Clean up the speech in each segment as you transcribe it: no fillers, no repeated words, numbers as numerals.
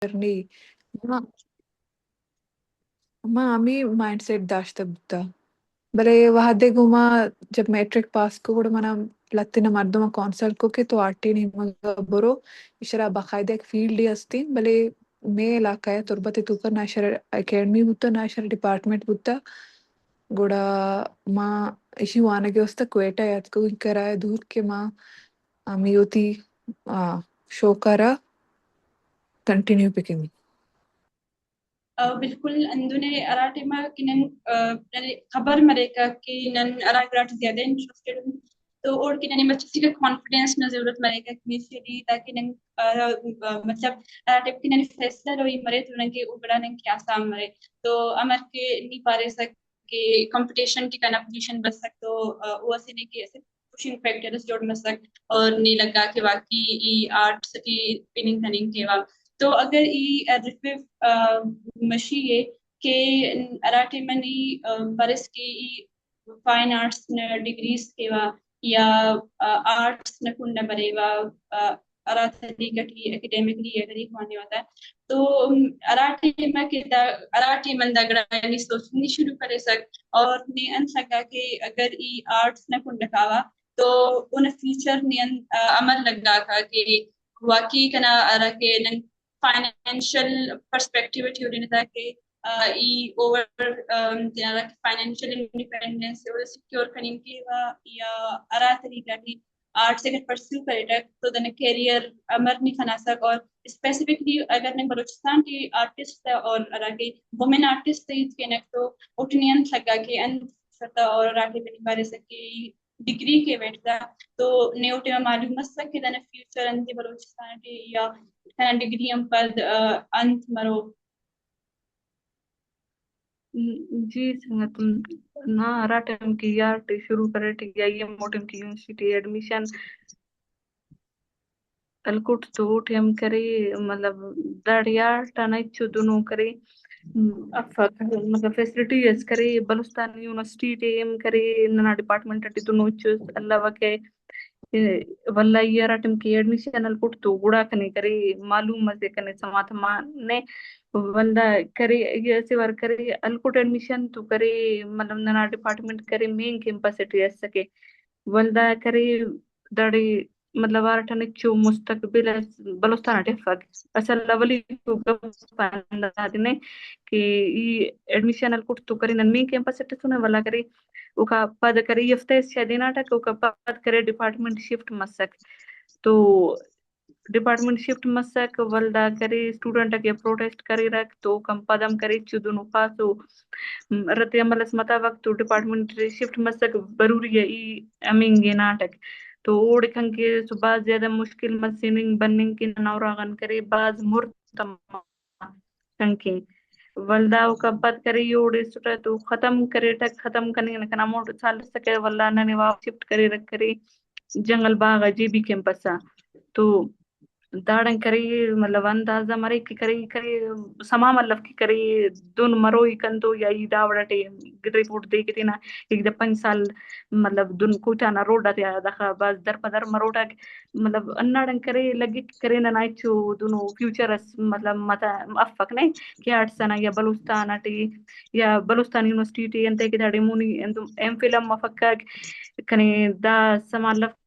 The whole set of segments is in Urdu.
Journey. ما عمي مايند سيت داشته بودا بلي وهده گوما جب ماتريك باس کو گوڑا منا لاتینا مردم کونسل کو که تو آرتینی مگا برو اشرا باقاعده ایک فیلڈی هستین بلی میں علاقہ ہے تربت توکر ناشر اکیڈمی بوتا ناشر ڈپارٹمنٹ بوتا گوڑا ما اشی وانگی وستا کوئٹا یاد کو کرای دور که ما میوتی شوکارا کنٹینیو پکنی بالکل اندونه اراټه ما کینن خبر مریکا کہ نن اراګرات زیادہ انٹرسٹڈ تو اور کہ نن مچ کا کانفیڈنس نہ ضرورت مریکا کہ میشری تاکہ نن مطلب اراټه کہ نن فیصلہ روئی مرے تو نن کے اگڑا نن کیا سام مرے تو امر کے نہیں پارے سک کہ کمپٹیشن کی کنا پوزیشن بس سک تو وہ سے نہیں کہ ایسے پوشنگ فیکٹرز جوڑ نہ سک اور نہیں لگا کہ واقعی آرٹ سٹی پیننگ تھننگ کے تو اگر ای مشی ہے کہ اراٹے منی برس کی فائن آرٹس ڈگریز کے وا یا آرٹس نہ کن برے وا اراتلی گٹی اکیڈیمکلی اگر ایک ماننے ہوتا ہے تو اراٹے میں کہ اراٹے من دگڑا یعنی سوچنی شروع کرے سک اور نے ان سکا کہ اگر ای آرٹس نہ کن دکھاوا تو ان فیوچر نے عمل لگا تھا کہ واقعی کنا ارا کے فائنینشل پرسپیکٹیو تھیوری نے کہ ای اوور جنرا فائنینشل انڈیپینڈنس اور سیکیور کرنے کی یا ارا طریقہ کی آرٹ سے پرسیو کرے تو دن کیریئر امر نہیں کھنا سک اور اسپیسیفکلی اگر نے بلوچستان کی آرٹسٹ اور ارا کے وومن آرٹسٹ کے نک تو اٹھنین لگا کہ ان سطح اور راٹے پہ بارے سکے ڈگری کے بیٹھتا تو نیوٹے میں معلوم ہے کہ دن فیوچر اندی بلوچستان کے یا ڈگری ہم پد انت مرو جی تم نا راٹم کی یار شروع کرے ٹھیک ہے یہ موٹم کی یونیورسٹی ایڈمیشن الکوٹ تو ہم کرے مطلب دڑیار ٹانا دونوں کرے افق مطلب فیسلٹیز کرے بلوچستان یونیورسٹی ٹیم کرے ننا ڈپارٹمنٹ ٹی دونوں چوز اللہ وکے والله یارا ٹم کی ایڈمیشن الکوٹ تو گڑا کنے کرے معلوم مزے کنے سمات نے وندا کرے یہ سے ور کرے الکوٹ ایڈمیشن تو کرے مطلب ننا ڈپارٹمنٹ کرے مین کیمپس ٹی اس سکے وندا کرے دڑی مطلب آرٹن چو مستقبل بلوچستان ٹفق اصل لولی تو گفنے کہ ای ایڈمیشن الکوٹ تو کرے نن مین کیمپس ٹی سنے والا کرے اوکا پد کرے یفتے شدینا ٹک اوکا پد کرے ڈپارٹمنٹ شفٹ مسک تو ڈپارٹمنٹ شفٹ مسک ولدا کرے اسٹوڈنٹ کے پروٹیسٹ کرے رکھ تو کم پدم کرے چدونو پاسو رت عمل اس مطابق تو ڈپارٹمنٹ شفٹ مسک ضروری ہے ای امنگ ناٹک تو اوڑ کھن کے تو بعض زیادہ مشکل مسیننگ بننگ کی نوراغن کرے بعض مرتم کنکیں ولدا کا پد کرے اوڑے سٹا تو ختم کرے ٹک ختم کرنے نہ اماؤنٹ سال سکے ولدا ننے واپ شفٹ کرے رکھ کرے جنگل باغ جی بی کیمپسا تو داڑن کرے مطلب اندازہ مرے کی کرے سما مطلب کی کرے دون مروئی کندو یا ای داوڑٹے رپورٹ دے کے تینا ایک دے 5 سال مطلب دون کوٹانا روڈا تے دخا بس در پدر مروٹا مطلب انڑن کرے لگی کرے نہ چو دونو فیوچر مطلب متا افق نے کہ آرٹ سنا یا بلوچستان ٹی یا بلوچستان یونیورسٹی ٹی انتے کہ داڑی مونی ایم فلم مفکر کنے دا سما لفتی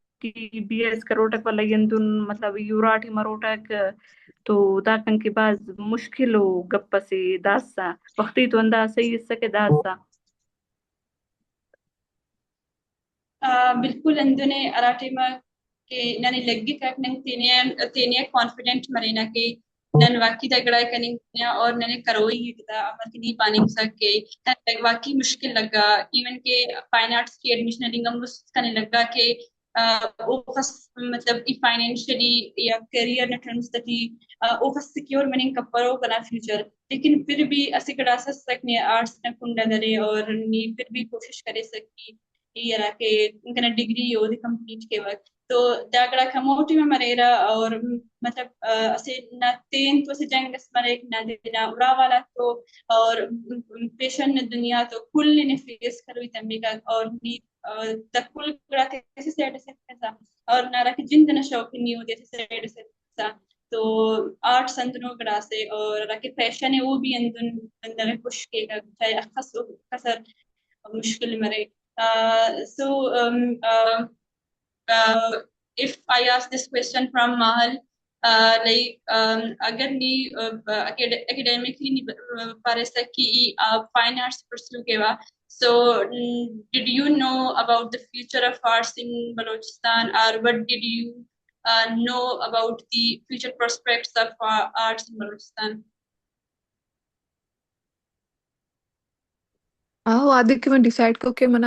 بی ایس کروٹک والا یندون مطلب یوراٹی مروٹک تو دا کن کے بعد مشکل ہو گپ سے داسا وقتی تو انداز صحیح سکے داسا بالکل اندنے اراٹے میں کہ ننے لگی کر نن تینیا کانفیڈنٹ مرینا کہ نن واقعی تگڑا کنیا اور ننے کروئی ہتا امر کی نہیں پانی سکے واقعی مشکل لگا ایون کہ فائن آرٹس کی ایڈمیشن لنگم اس کنے لگا کہ مطلب فائنینشلی یا کیریئر نٹرمز تھی اوفس سیکیور مننگ کپرو کنا فیوچر لیکن پھر بھی اسی کڑا سکنے آرٹس نہ کنڈا درے اور نی پھر بھی کوشش کرے سکی یہ رہا کہ انکنا ڈگری ہو دی کمپلیٹ کے وقت تو داکڑا کموٹی میں مریرا اور مطلب اسے نہ تین تو سے جنگ اس مرے نہ دینا اڑا والا تو اور پیشن دنیا تو کل نے فیس کروی تمی کا اور نی تکل کڑا تے سے سیٹ سے اور نہ رکھ جن دنا شوق نہیں ہو جیسے سیٹ سے تو آرٹس اندنو گڑا سے اور رکھے فیشن ہے وہ بھی اندن اندر خوش کے کا چاہے اخص کسر مشکل مرے so if I ask this question from Mahal, اگر نی academically نی پارسا کی fine arts pursue کے وا so did you know about the future of arts in Balochistan, or what did you know about the future prospects of arts in Balochistan? ಅದಕ್ಕೆ మనం డిసైడ్ కోకే మన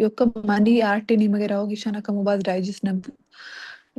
యొక్క మనీ ఆర్ట్ నిమగే రావు గిషానా కము బాస్ డైజెస్ట్ న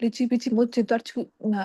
రిచి పిచి మొచ్చి తర్చు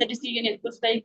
the decision it was like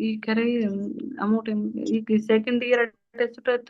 ಈ ಕರೆ ಅಮೌಂಟ್ ಈ ಸೆಕೆಂಡ್ ಇಯರ್ ಟೆಸ್ಟ್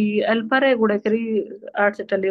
ಈ ಅಲ್ಪರೆ ಕೂಡ ಕರಿ ಆರ್ಟ್ ಸೆಟ್ ಅಲ್ಲಿ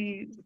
ಈ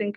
think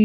ಈ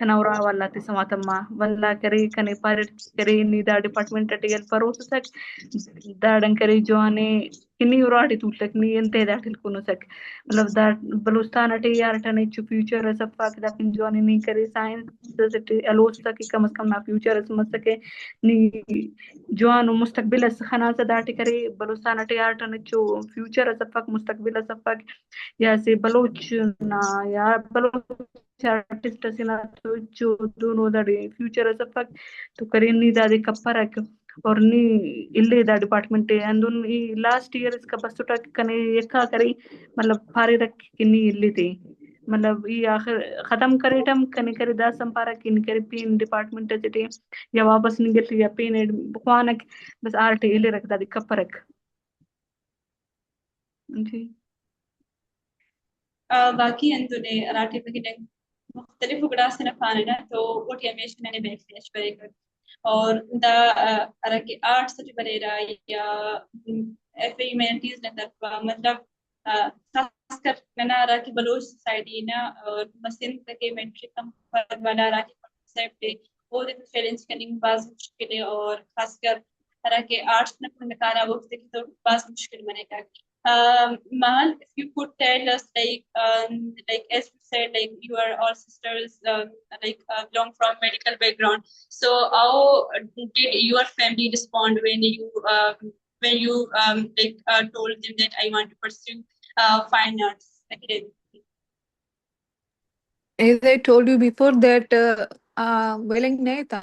كنورا ولا تسمات ما ولا كري كني بارت كري ني دا ديبارتمنت تيل بروسسك دادن كري جواني كني وراتي تولك ني انت دا تلكونو سك مطلب دا بلوستان ٹی یار ٹنے چ فیوچر سفا دا پن جوانی نی کری سائنس سٹی الوستا کی کم از کم نا فیوچر سمسکے نی جوانو مستقبل اس خنا دا کری بلوستان ٹی یار ٹنے چ فیوچر سفا مستقبل سفا یا سے بلوچ نا یا بلوچ آرٹسٹ سنا تو جو دونوں دا فیوچر سفا تو کرینی دا دے کپرک اور نی illee دا ڈپارٹمنٹ اندون لاسٹ ایئر اس کا بسٹا کنے یکا کری مطلب پھارے رکھ کنی illee تے مطلب ای آخر ختم کرے ٹم کنے کرے دا سمپارا کن کرے پین ڈپارٹمنٹ تے یا واپس نگل یا پین بخوانک بس آرٹ illee رکھ دا دی کپرک جی باقی اندونه راټي پکې مختلفو ګډاسنه فانه تو وټي همیشه نه به فلش پرې اور دا ارکه آرٹس سے بریرا یا ایف ہیومینٹیز نے طرف مطلب خاص کر میں رہا کہ بلوچ سوسائٹی نا اور مسلم کے میٹرک کم والا رہا کہ کنسپٹ وہ چیلنج کرنے بعض مشکل ہے اور خاص کر رہا کہ آرٹس نے نکالا وہ تو بعض مشکل بنے گا. Mahal, if you could tell us, like as you said, like you are all sisters, belong from medical background. So how did your family respond when you told them that I want to pursue fine arts academy? As I told you before that willing nahi tha,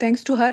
thanks to her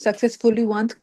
successfully want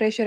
pressure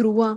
through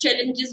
challenges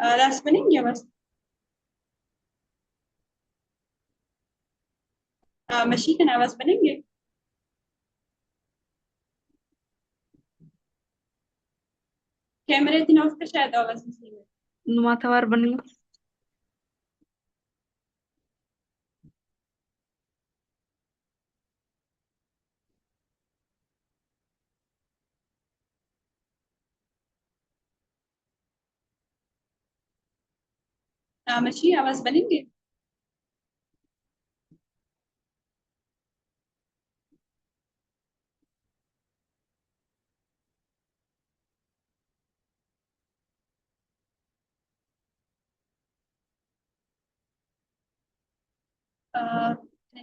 راس بنیں گے بس مشین آواز بنیں گے کیمرے دن آف کا شاید آواز نہیں ہے نماتوار بنی مشین آواز بنیں گے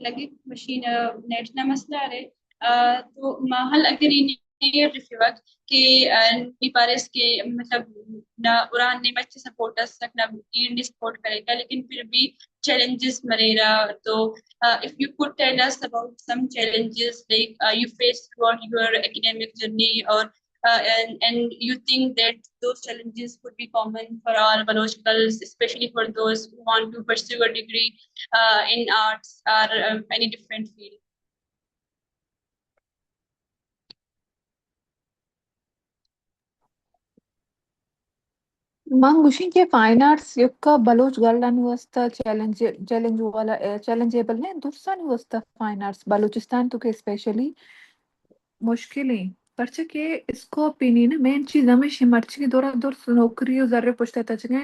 لگے مشین نیٹ نہ مسئلہ رہے تو ماحول اگر یہ رفیوت کہ نیپارس کے مطلب نہ ایران نے بچے سپورٹ سک نہ انڈی سپورٹ کرے گا لیکن پھر بھی challenges مرےرا تو if you could tell us about some challenges like you faced throughout your academic journey or and you think that those challenges could be common for all Baloch girls, especially for those who want to pursue a degree in arts or any different field. Mangushinke fine arts yokka Baloch girl wasta challenge wala challengeable ne dursan wasta fine arts Balochistan to ke especially مشكلة perché scopini men ci zamesh marci dora dor nokri zarre posta tachne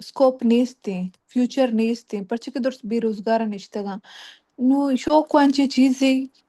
scope niste, future niste, perché che dors beroزگار nishtaga. Nu شوق وانچی چیزی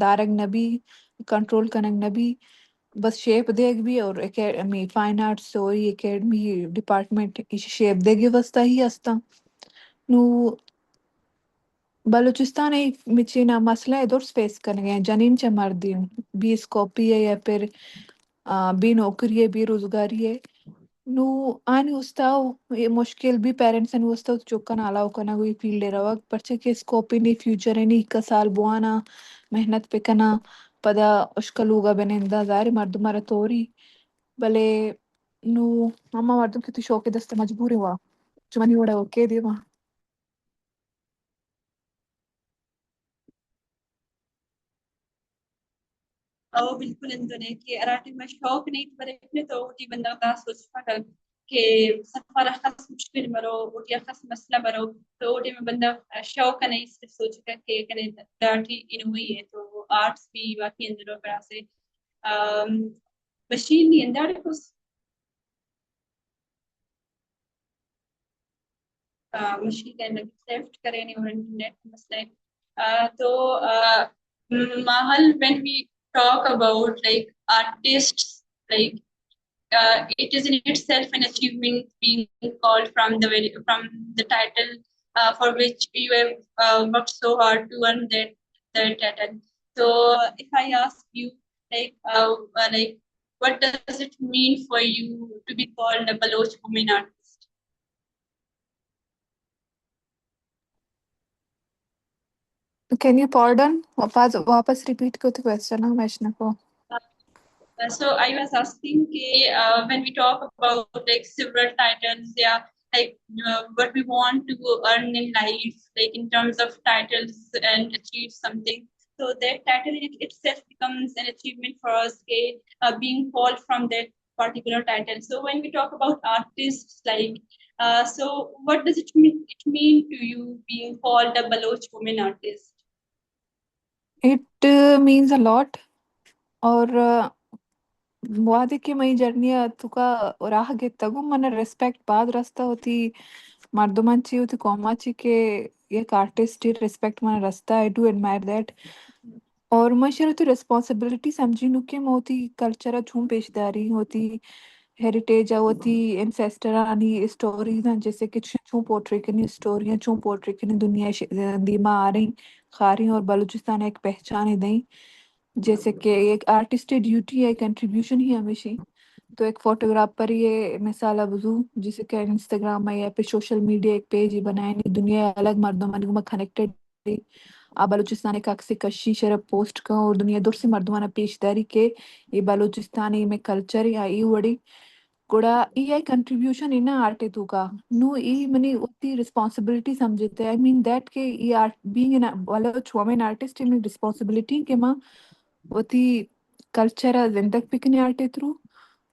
دارگ نبی control کنگ نبی بس شیپ دیگ بھی اور academy fine arts sorry academy department شیپ دیگی وستا ہی استا نو بلوچستان ایک مچینا مسئلہ ہے دور فیس کرنے گئے جنین چا مردی بھی اسکوپی ہے یا پھر بھی نوکری ہے بھی روزگاری ہے نو آنی وستاو یہ مشکل بھی پیرنٹس ان وستاو چوکن آلاو کنا کوئی فیلڈ رواق پرچے کہ اسکوپی نہیں فیوچر نہیں کا سال بوانا محنت پہ کنا پدا اشکلوگا بنندا ظاہر مرد مرا توری بلے نو اما مردم کی تو شوق دست مجبوری ہوا چمنی وڑا اوکے دی وہاں او بالکل اندنے کہ اراٹی میں شوق نہیں برے تو ٹی بندہ کا سوچ پڑا کہ سفر خاص مشکل مرو یا خاص مسئلہ مرو تو ٹی میں بندہ شوق نہیں صرف سوچ کر کہ کنے داٹی ان ہوئی ہے تو آرٹس بھی باقی اندروں پر سے مشین نہیں اندر کو مشین کا لیفٹ کرے نہیں اور انٹرنیٹ مسئلہ تو Mahal, when we talk about like artists, like it is in itself an achievement being called from the title for which you have worked so hard to earn that title. So if I ask you like what does it mean for you to be called a Baloch woman artist? Can you pardon واپس repeat کو تو question ہے میشنا کو So I was asking when we talk about like several titles, yeah, like what we want to earn in life, like in terms of titles and achieve something. So that title itself becomes an achievement for us, being called from that particular title. So when we talk about artists, like, so what does it mean to you being called a Baloch woman artist? it means a lot اور واده که می جرنیا توکا راه گتگو من ریسپیکٹ بعد رستا ہوتی مردمانچی ہوتی قوماچی که یک آرٹسٹ ریسپیکٹ من رستا I do admire that اور مشر ہوتی ریسپانسبلٹی سمجھی نو کہ موتی کلچر چھون پیشداری ہوتی heritage ہوتی ancestor آنی stories ہیں جیسے کہ چوں پورٹری کرنی اسٹوریاں چوں پورٹری کرنی دنیا دیما آ رہی کھا رہی اور بلوچستان ایک پہچان ہے دیں جیسے کہ ایک آرٹسٹ ڈیوٹی ہے کنٹریبیوشن ہی ہمیشہ تو ایک فوٹوگرافر یہ مثال ابزو جسے کہ انسٹاگرام میں یا پہ سوشل میڈیا ایک پیج ہی بنائے نہیں دنیا الگ مردوں میں کنیکٹڈ آ بلوچستان ایک اکثر کشی شرف پوسٹ کا اور دنیا دور سے مردمانہ پیش داری کے یہ بلوچستانی میں کلچر یا ای وڑی گڑا ای آئی کنٹریبیوشن اینا آرٹے تو کا نو ای منی اتی ریسپانسبلٹی سمجھتے آئی مین دیٹ کہ ای art being an Baloch woman artist ای ریسپانسبلٹی کہ ماں اتی کلچر زندگ پکنے آرٹے تھرو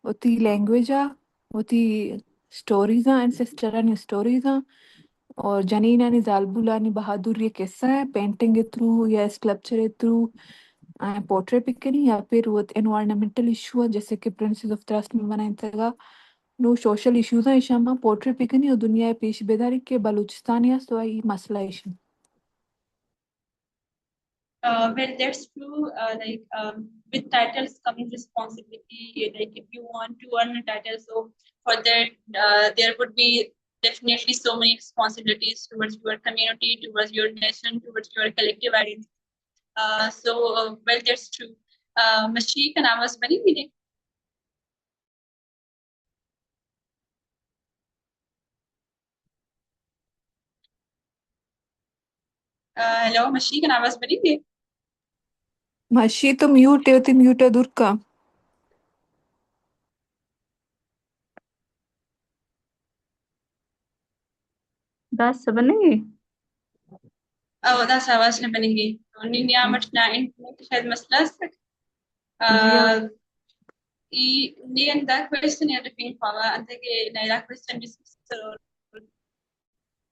اتی لینگویج اتی اسٹوریز اینسسٹرانی اسٹوریز اور جنینانی زالبولانی بہادر یہ قصہ ہے پینٹنگ کے تھرو یا اسکلپچر کے تھرو پورٹریٹ پکنی یا پھر وہ انوائرمنٹل ایشو ہے جیسے کہ پرنسز آف ٹرسٹ میں بنائیں تھا نو سوشل ایشوز ہیں ایشاما پورٹریٹ پکنی اور دنیا پیش بیداری کے بلوچستانی تو ای مسئلہ issue Well, that's true. With titles coming responsibility. Like if you want to earn a title, so for that there would be definitely so many responsibilities towards your community, towards your nation, towards your collective identity. Well, that's true. Mashik and I was very meeting. Hello, Mashik and I was very meeting. ماشی تو میوٹ ہے ہوتی میوٹ ہے دور کا 10 بنے گی that's آواز نہ بنیں گی نیا مٹنا انٹرنیٹ شاید مسئلہ ಈ ನೀಂದ ಕ್ವೆಶ್ಚನ್ ಯಾರು ಪಾವ ಅಂತಗೆ ನೈರಾ ಕ್ವೆಶ್ಚನ್ ಡಿಸ್ಕಸ್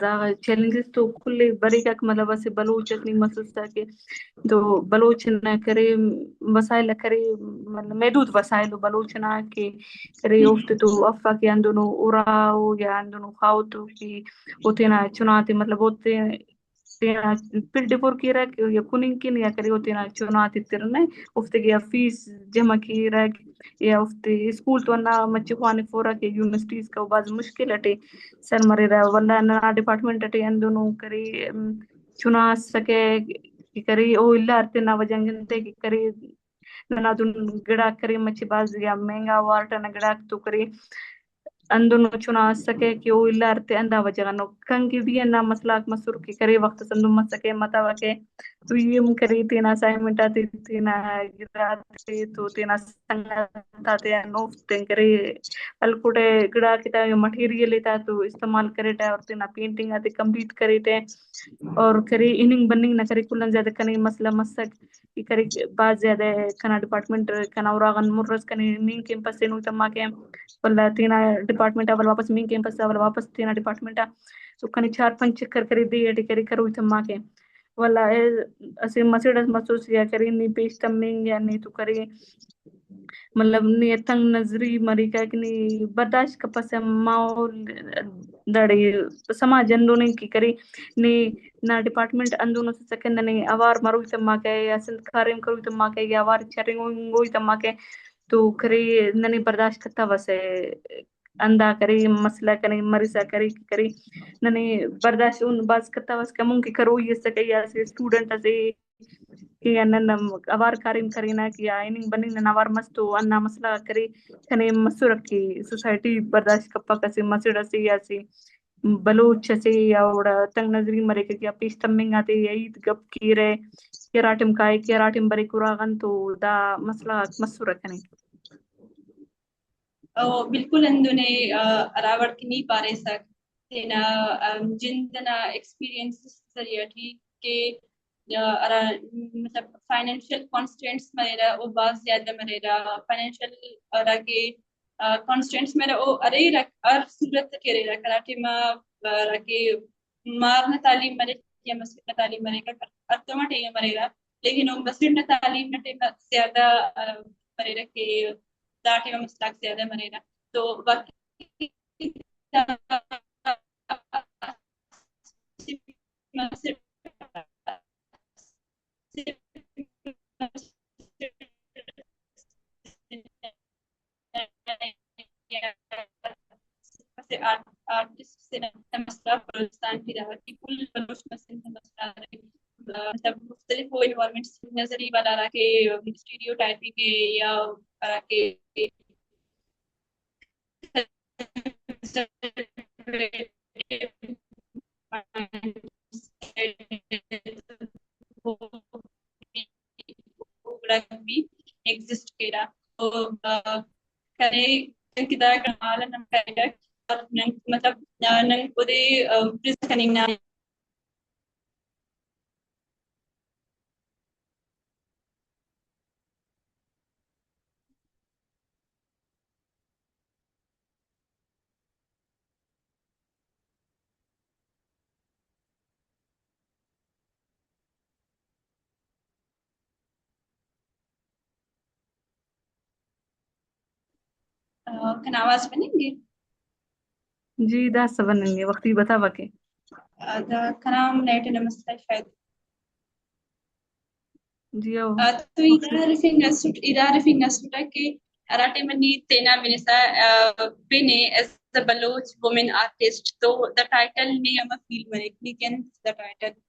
دا چیلنجز تو کل بریکا مطلب اسے بلوچ اتنی مسلسل کے تو بلوچ نہ کرے وسائل کرے مطلب محدود وسائل بلوچ نہ کہ کرے افت تو افا کے اندونو اراو یا اندونو خاو تو کہ ہوتے نا چناتے مطلب ہوتے تینا پھر ڈپور کی رہ کہ یا کنین کی یا کرے ہوتے نا چناتے تیرنے افت گیا فیس جمع کی رہ یا افت اسکول تو نہ مچ خوانے فورا کے یونیورسٹیز کا بعض مشکل اٹے سر مرے رہا ولا نا ڈپارٹمنٹ اٹے اندونو کرے چنا سکے کہ کرے او اللہ ارتے نا وجنگنتے کہ کرے نا دن گڑا کرے مچ باز یا مہنگا وارٹا نا گڑا تو کرے اندونو چنا سکے کہ او اللہ ارتے اندا وجگنو کنگی بھی نا مسئلہ مسور کی کرے وقت سندو مت سکے متا وکے تو یہ کرے تینا اسائنمنٹ آتے تینا گراتے تو تینا سنگتا تے نو تین کرے الکوٹے گڑا کتا مٹیریل تا تو استعمال کرے تا اور تینا پینٹنگ آتے کمپلیٹ کرے تے اور کرے اننگ بننگ نہ کرے کلن زیادہ کنے مسئلہ مسک کہ کرے بعض زیادہ کنا ڈپارٹمنٹ کنا اوراغن مرز کنے نین کیمپس سے نو تما کے ولا تینا ڈپارٹمنٹ اول واپس مین کیمپس اول واپس تینا ڈپارٹمنٹ تو کنے 4-5 چکر کرے دی اٹی کرے کرو تما کے ولا اسے مسڑس مسوس یا کرے نی پیش تمنگ یا نی تو کرے مطلب نی تنگ نظری مری کا کہ نی برداشت کا پس ماحول دڑی سماج اندونے کی کرے نی نا ڈپارٹمنٹ اندونو سے سکند نے اوار مروی تما کے یا سندھ کاریم کروی تما کے یا اوار چرنگ ہوئی تما کے تو کرے ننے برداشت کرتا وسے اندا کرے مسئلہ کرے مرسا کرے ننے برداشت ان باز کرتا وس کمون کی کرو یہ سکے یا اسٹوڈنٹ سے کہ انن اوار کاریم کرینا کہ ایننگ بننگ نوار مستو انا مسئلہ کرے کنے مسور کی سوسائٹی برداشت کپا کسے مسڑ سے یا سی بلوچ سے یا اوڑا تنگ نظری مرے کہ پیش تمنگ آتے عید گپ کی رہے کراٹم کائے کراٹم برے کراغن تو دا مسئلہ مسور کنے بالکل اندونه راوړ کې نه پاره سک تینا جندنا ایکسپیرینس سریاٹی کے مطلب فائنینشیل کانسٹینٹس میرا وہ بہت زیادہ میرا فائنینشیل اور کے کانسٹینٹس میرا وہ ارے رکھ اور صورت کے رے رکھ راٹی ما رکھے مارنا تعلیم میرے یا مسئلہ تعلیم میرے کا ارتما ٹے میرے لیکن وہ مسئلہ تعلیم نٹے زیادہ میرے رکھے داٹے میں مسلاک زیادہ میرے تو باقی آرٹسٹ سے مسئلہ بلوچستان کی رہا کہ کل بلوچ مسئلہ مطلب مختلف وہ انوائرمنٹس نظری والا رہا کہ اسٹیریو ٹائپی کے یا رہا کہ بھی ایگزسٹ کرا تو کرے کدا کمال نم کرے اور مطلب نن پورے پریس کنینا کن آواز بنیں گے جی دا سبنیں گے وقتی بتا بکے دا کنام نیٹ نمستے شاید جی او تو ادارة النسوتا کہ اراٹے منی تینا منسا بنے as a Baloch woman artist تو the title نے ہم فیل مرے لیکن the title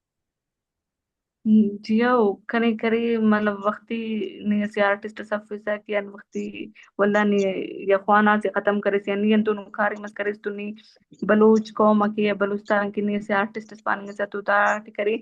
جی او کنے کرے مطلب وقتی نہیں اسی آرٹسٹ سفیسا کہ ان وقتی واللہ نی یا خوانا سے ختم کرے سی نہیں انتو نکاری مس کرے تو نی بلوچ قوم کی یا بلوچستان کی نہیں اسی آرٹسٹ اسپانگ سے تو تا کرے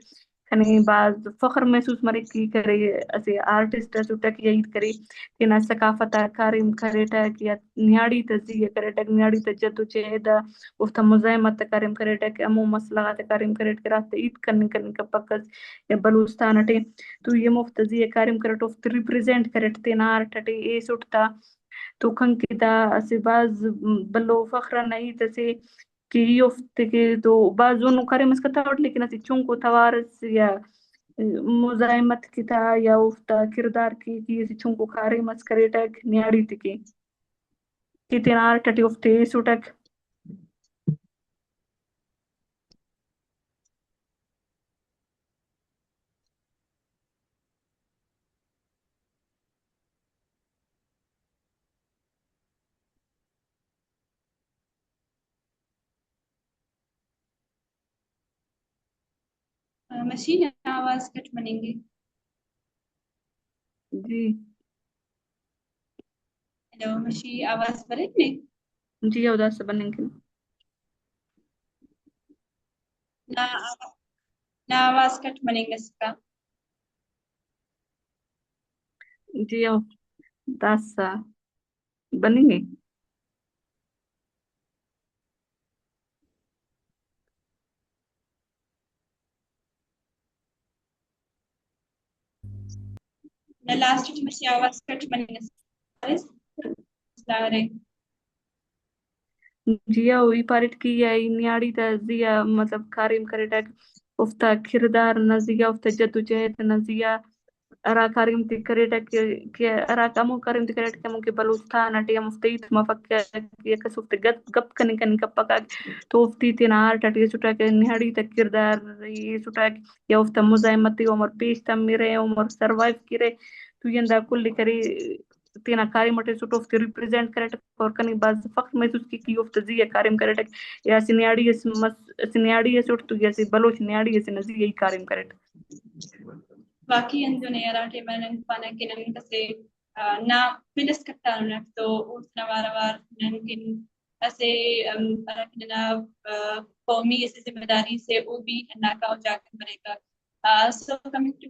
کنے بعض فخر محسوس مرے کی کرے اسی آرٹسٹ سوٹا کی یہی کرے تینا ثقافت کاریم کرے ٹاک یا نیاڑی تزیہ کرے ٹاک نیاڑی تجدو چہدہ افتا مزاحمت کاریم کرے ٹاک امو مسئلہ کاریم کرے ٹاک عید کرنے کا پکس یا بلوچستان اٹے تو یہ مفتزی کاریم کرٹ افت ریپریزینٹ کرٹ تینا آرٹ اٹے اے سٹتا تو کھن کی تا اسے بعض بلو فخر نہیں تسے کہ یہ افت کے تو بعض انو کاریم اس کا تھا لیکن اسی چونکو توارس یا مزاحمت کی تا یا افتا کردار کی اسی چونکو کاریم اس کرے ٹاک نیاڑی تکی کہ تینا آرٹ اٹے افت اے سٹک مشین آواز کٹ بنیں گے جی ہیلو مشی آواز برے نے جی او دا سبنیں گے نا نا آواز کٹ بنیں گے اس کا جی او دس بنیں گے نا لاسٹ مشی آواز کٹ بنیں گے سارے جیا وی پارٹ کی یا نیاڑی تا زیا مطلب کاریم کرے ٹاک افتا کردار نزیا افتا جدوجہد نزیا ارا کاریم تی کرے ٹاک کہ ارا کمو کاریم تی کرے ٹاک کمو کہ بلوچستان اٹے مفتید مفکر یا کس افتا گپ کنی کنی کپا کا تو افتی تینا آرٹ اٹے سٹا کہ نیاڑی تا کردار یہ سٹا یا افتا مزاحمتی عمر پیش تم میرے عمر سروائیو کرے تو یندا کل کرے تینا کاریم اٹے سٹو افتی ریپریزینٹ کرے ٹاک اور کنی بعض فخر محسوس کی افت زی کاریم کرے ٹاک یا سنیاڑی اس سنیاڑی اس اٹھ تو یا بلوچ نیاڑی اس نزی یہی کاریم کرے باقی اندو نے اراٹے منن پانا کہ نن کسے نا پلس کٹا نک تو اس نوار وار نن ایسے رکھنا قومی ایسی ذمہ داری سے وہ بھی ناکاو جا کر بنے گا سو کمنگ ٹو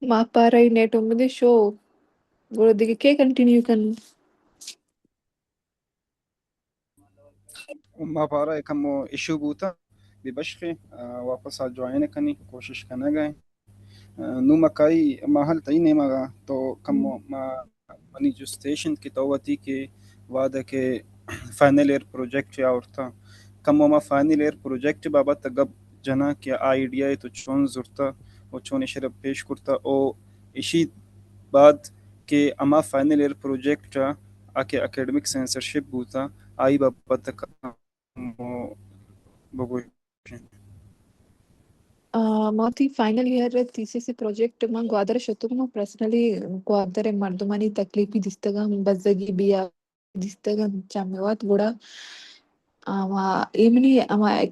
ما parai net umde show gora dige ke continue kan ما پارا کم ایشو بوتا ببشخي واپس جوائن کنی کوشش کرنا گئے نو مکائی محل تئی مگا تو کم ما منی جو اسٹیشن کی توتی کے وعدہ کے فائنل ایئر پروجیکٹ یا اورتا کم ما فائنل ایئر پروجیکٹ بابت گب جنا کہ آئیڈیا تو چون زرتا او چون شرب پیش کرتا او اشی بعد کہ اما فائنل ایئر پروجیکٹ آکے اکیڈمک سینسرشپ بوتا آئی بابت بگوش ماتی final year thesis project ما قادر شتوم personally قادر مردماني تكليفي ديستغام بزجي بيا ديستغام جامعات بودا ما إيمني أما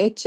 H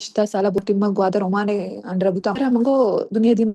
اشتا سالا بوتي ما قادر عماني عند ربوتا مرة منغو دنيا دي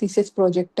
thesis project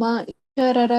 ma sharara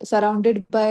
surrounded by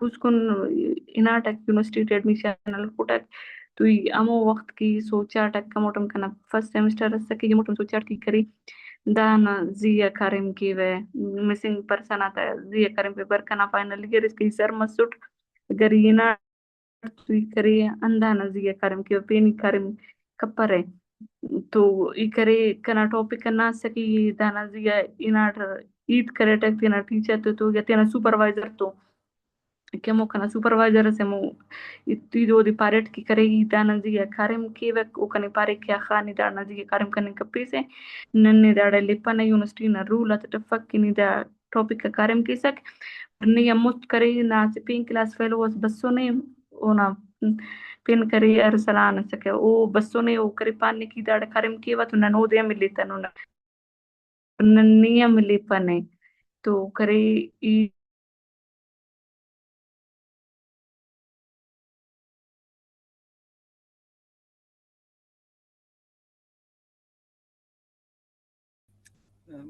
بوسكون إناتك يونيفرسيتي أدميشن الكوتك توي أمو وقت كي سوچاتك كموتم كنا first semester السكي يموتم سوچارتي كري دانا زيا كارم كي و missing person آتا زيا كارم في بركنا finally كي رسكي سر مسوت غرينا توي كري أندانا زيا كارم كي وبيني كارم كبره تو إكري كنا topic كنا سكي دانا زيا إنات eat كريتك تينا teacher تو يتينا supervisor تو كمو كان سوبرفايزر سمو يتيدو دي بارت كي كري دانا زي كارم كي وك وكاني باري كي خاني دانا زي كارم كان كبيسه نني دادا لپنا يونيورسيتي نا رولا تفك كني دا ټاپک کارم کی سک ني يموت كري نا سپين كلاس فيلوز بسوني اونا پين كري ارسلان سك او بسوني او كري پان کی دادا کارم کی وت ننو دي مليتنو نني ملي پنه تو كري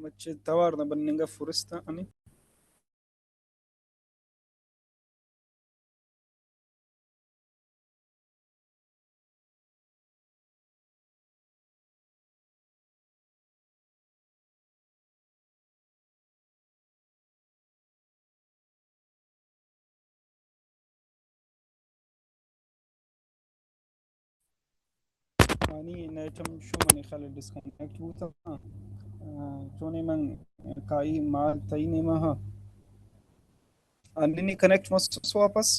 వచ్చే తవార్న బన్నింగా ఫురిస్తా అని ani netam shumani khali disconnect buta chone man kai mal tayne maha anni connect mas wapas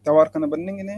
tawar kana banningine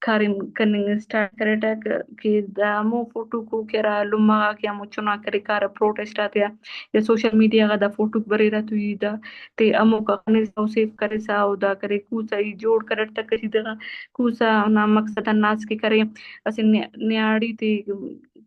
karim kaning start kareta ki damo photo ko kera lumma kya muchuna kari kara protest atya ya social media ga da photo barira tu ida te amo ka ne save kare sa uda kare kusa I jod kareta kari da kusa na maqsad nas ki kare asin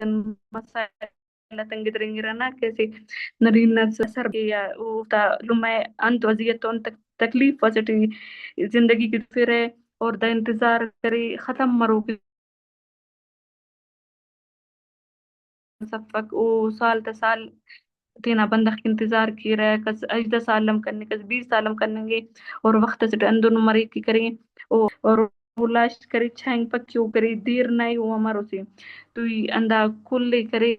مسائل تنقدرين كيسي نرينا سر يا وتا لما أنت وزيت أنت تكليف وجتي زندگی کی پھر ہے اور دا انتظار کرے ختم مرو کی صفك وسال تسال تینا بندخ کی انتظار کی رہا ہے کس اجدہ سالم کرنے کس 20 سالم کرنے گے اور وقت سے اندر مری کی کریں اور ولاش کری چھنگ پکیو کری دیر نہیں وہ ہمارو سے تو اندا کل کرے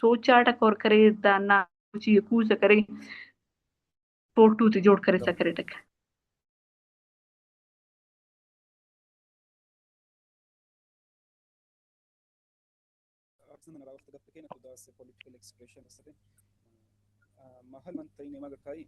سوچا ٹک اور کرے دانا چی کو سے کرے فوٹو تے جوڑ کرے سکرے ٹک أنا عرفت ده كده كده ده political expression بس ده محل من تاني ما قلت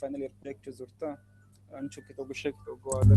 final year project زرتا أنشو كتاب بشك قادر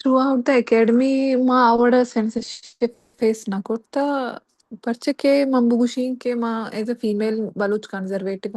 throughout the academy ma awada censorship face na kutta perché mambugushin ke ma as a female baluch conservative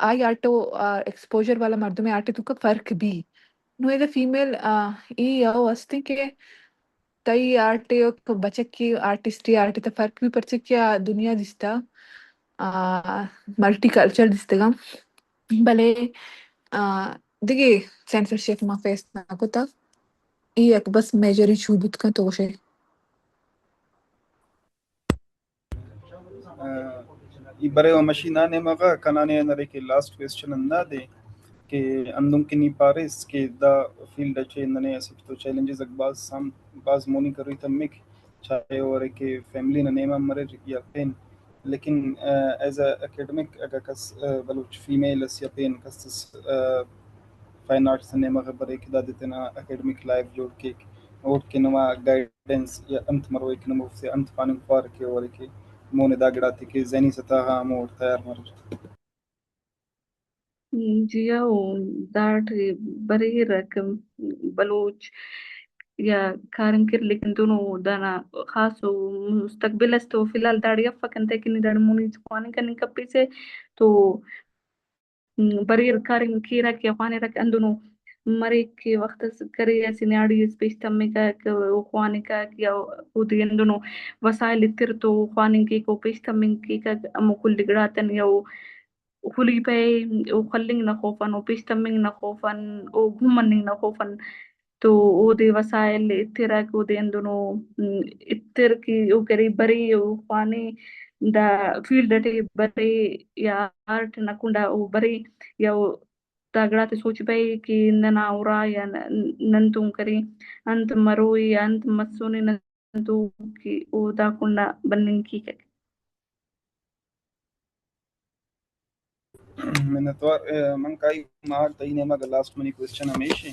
I آرتو exposure والا مردم آرتي توك فرق بي نو إذا female إيه أو أستين كي تاي آرتي وك بچك كي artistry آرتي تا فرق بي پرچك كيا دنيا دستا ملتي كالچر دستگم بلے دیگه censorship ما فيس ناكوتا إيه بس major issue بتكن توشي ibare o machine ne maga kanane nare ke last question andade ke andum kini paris ke da field che nane asip to challenges akbaz sam baz moni kari tamik chahe aur ke family ne nema mare ya pen lekin as a academic aga kas baluch female as ya pen kas fine arts ne maga bare ke da detena academic life jod ke اور کے نما گائیڈنس یا انت مرو ایک نمو سے انت پانی پار کے اور کے مون داگڑاتی کے ذہنی سطح مور تیار مر جيا ودارت بري رقم بلوچ يا كارم كير لكن دونو دانا خاص ومستقبل استو في الال دار يفا كنت كني دار موني تقواني كني كبيسه تو برير كارم كيرا كي قواني رك اندونو مريك كي وقت كري سيناريو سبيش تميكا وقواني كا يا ودي اندونو وسائل الترتو وقواني كي كو بيش تمين كا امو كل دقراتن يو huli pay o khalling na khofan o pistaming na khofan o gumanning na khofan to o de wasail itira ko de andono itir ki o kari bari o khani da field ate bari ya art nakunda o bari ya tagrate soch pay ki nana ura ya nantum kari ant maroi ant masuni nantu ki o da kunda banning ki من اتوار من كاي ما تاينه ما لاست مني كويستشن هميشي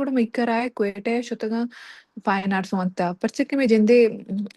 ಕೂಡ ಮಿಕ್ಕರಾಯ ಕ್ವೇಟೆ ಶತಗ ಫೈನ್ ಆರ್ಟ್ಸ್ ಅಂತ ಪರ್ಚಕ್ಕೆ May ಜಿಂದೆ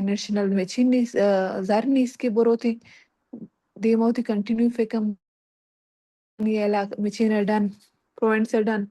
national machinis zarnis ke boroti de moti continue fekam yela machine dan province dan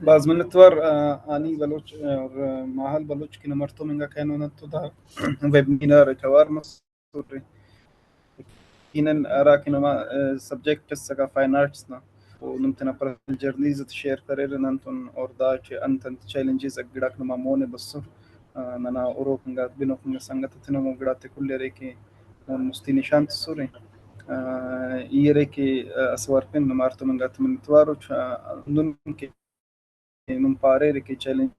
بعض من الثوار اني بلوچ اور ماهل بلوچ كنا مرتو منغا كانوا نتودا ويبينار كوار مصوري كينن اراكنا ما سبجكت السكا فاين ارتسنا ونمتنا پر جرنيز تشير كارير نانتون اور دا چه انتن چالنجز اگڑاك نما مون بسر ننا اوروكنغا بينوكنغا سنگت تنمو گڑات كل ريكي مستي نشان تسوري يريكي اسوار بين مارتو منغا تمن توارو نمكي non parere che challenge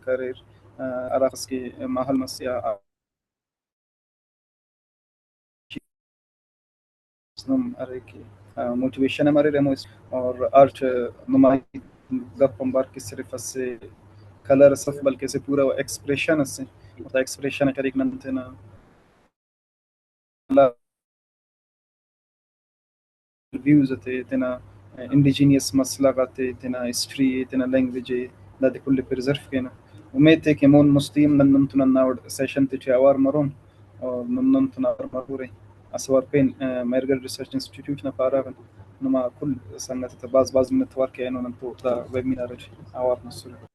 career aras ke mahal masya نم ارے کی موٹیویشن ہمارے ریمو اور آرٹ نمائی گپم بار کی صرف سے کلر صف بلکہ سے پورا ایکسپریشن سے ایکسپریشن کریک ننتنا views ate tena indigenous maslagat tena history tena language da de kulle preserve kena umete ke mon muslim nan tuna nawd session te awar maron اور nan tuna marure aswar pen merger research institute na paragan numa kul sangat باز من التوار كانوا ننتو دا webinar awar nasur